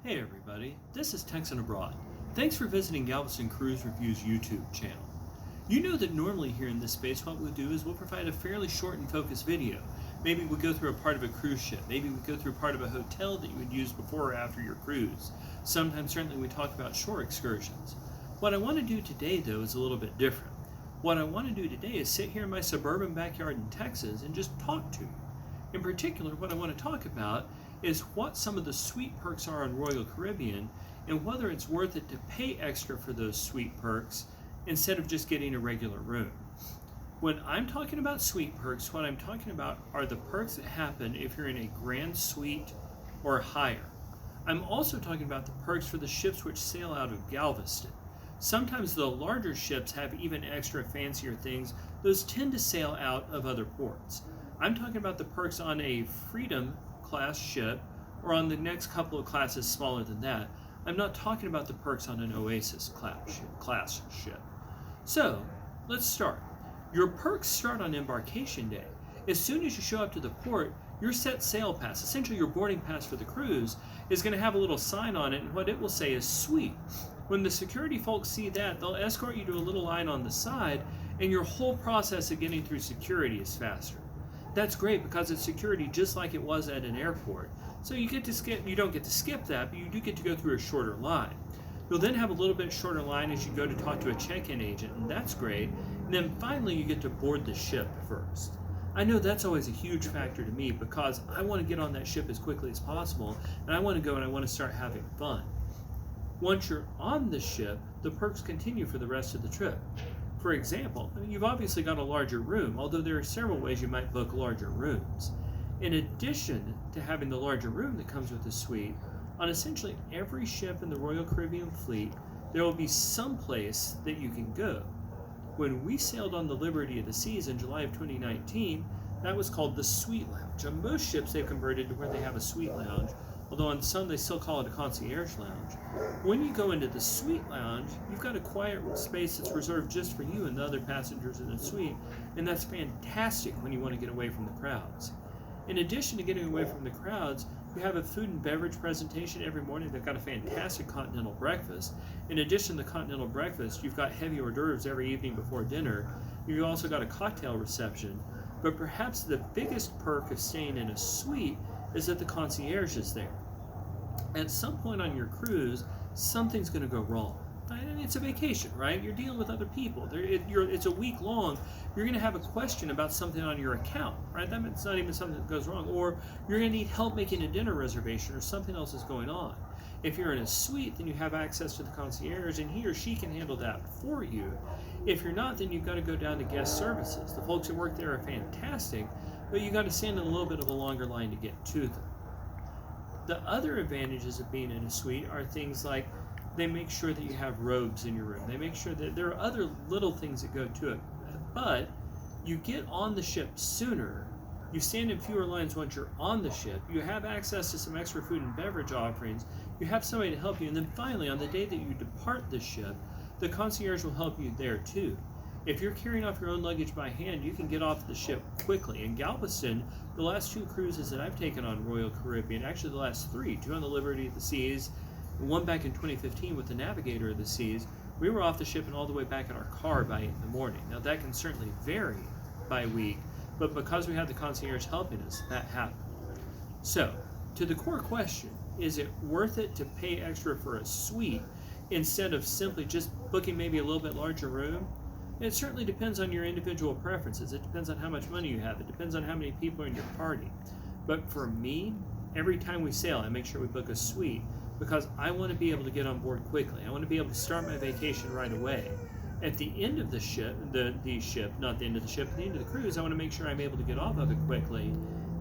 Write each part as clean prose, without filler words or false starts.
Hey everybody, this is Texan Abroad. Thanks for visiting Galveston Cruise Review's YouTube channel. You know that normally here in this space what we'll do is we'll provide a fairly short and focused video. Maybe we'll go through a part of a cruise ship. Maybe we go through part of a hotel that you would use before or after your cruise. Sometimes certainly we talk about shore excursions. What I want to do today though is a little bit different. What I want to do today is sit here in my suburban backyard in Texas and just talk to you. In particular, what I want to talk about is what some of the suite perks are on Royal Caribbean and whether it's worth it to pay extra for those suite perks instead of just getting a regular room. When I'm talking about suite perks, what I'm talking about are the perks that happen if you're in a grand suite or higher. I'm also talking about the perks for the ships which sail out of Galveston. Sometimes the larger ships have even extra fancier things. Those tend to sail out of other ports. I'm talking about the perks on a Freedom class ship or on the next couple of classes smaller than that. I'm not talking about the perks on an Oasis class ship. So let's start. Your perks start on embarkation day. As soon as you show up to the port, your set sail pass, essentially your boarding pass for the cruise, is going to have a little sign on it, and what it will say is suite. When the security folks see that, they'll escort you to a little line on the side, and your whole process of getting through security is faster. That's great because it's security just like it was at an airport. So you don't get to skip that, but you do get to go through a shorter line. You'll then have a little bit shorter line as you go to talk to a check-in agent, and that's great. And then finally you get to board the ship first. I know that's always a huge factor to me because I want to get on that ship as quickly as possible, and I want to go and I want to start having fun. Once you're on the ship, the perks continue for the rest of the trip. For example, you've obviously got a larger room, although there are several ways you might book larger rooms. In addition to having the larger room that comes with the suite, on essentially every ship in the Royal Caribbean fleet, there will be some place that you can go. When we sailed on the Liberty of the Seas in July of 2019, that was called the Suite Lounge. On most ships they've converted to where they have a suite lounge, although on some they still call it a concierge lounge. When you go into the suite lounge, you've got a quiet space that's reserved just for you and the other passengers in the suite, and that's fantastic when you want to get away from the crowds. In addition to getting away from the crowds, you have a food and beverage presentation every morning. They've got a fantastic continental breakfast. In addition to the continental breakfast, you've got heavy hors d'oeuvres every evening before dinner. You've also got a cocktail reception. But perhaps the biggest perk of staying in a suite is that the concierge is there. At some point on your cruise, something's going to go wrong. And it's a vacation, right? You're dealing with other people. It's a week long. You're going to have a question about something on your account, right? That's not even something that goes wrong. Or you're going to need help making a dinner reservation or something else is going on. If you're in a suite, then you have access to the concierge and he or she can handle that for you. If you're not, then you've got to go down to guest services. The folks who work there are fantastic, but you've got to stand in a little bit of a longer line to get to them. The other advantages of being in a suite are things like they make sure that you have robes in your room. They make sure that there are other little things that go to it. But you get on the ship sooner. You stand in fewer lines once you're on the ship. You have access to some extra food and beverage offerings. You have somebody to help you. And then finally, on the day that you depart the ship, the concierge will help you there too. If you're carrying off your own luggage by hand, you can get off the ship quickly. In Galveston, the last 2 cruises that I've taken on Royal Caribbean, actually the last 3, 2 on the Liberty of the Seas, one back in 2015 with the Navigator of the Seas, we were off the ship and all the way back in our car by 8 in the morning. Now that can certainly vary by week, but because we had the concierge helping us, that happened. So, to the core question, is it worth it to pay extra for a suite instead of simply just booking maybe a little bit larger room? It certainly depends on your individual preferences. It depends on how much money you have. It depends on how many people are in your party. But for me, every time we sail, I make sure we book a suite because I want to be able to get on board quickly. I want to be able to start my vacation right away. At the end of the ship, not the end of the ship, at the end of the cruise, I want to make sure I'm able to get off of it quickly.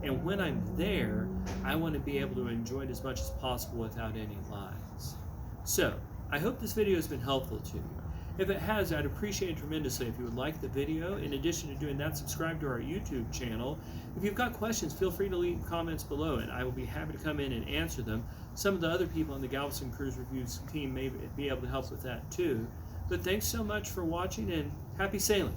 And when I'm there, I want to be able to enjoy it as much as possible without any lines. So, I hope this video has been helpful to you. If it has, I'd appreciate it tremendously if you would like the video. In addition to doing that, subscribe to our YouTube channel. If you've got questions, feel free to leave comments below and I will be happy to come in and answer them. Some of the other people on the Galveston Cruise Reviews team may be able to help with that too. But thanks so much for watching and happy sailing.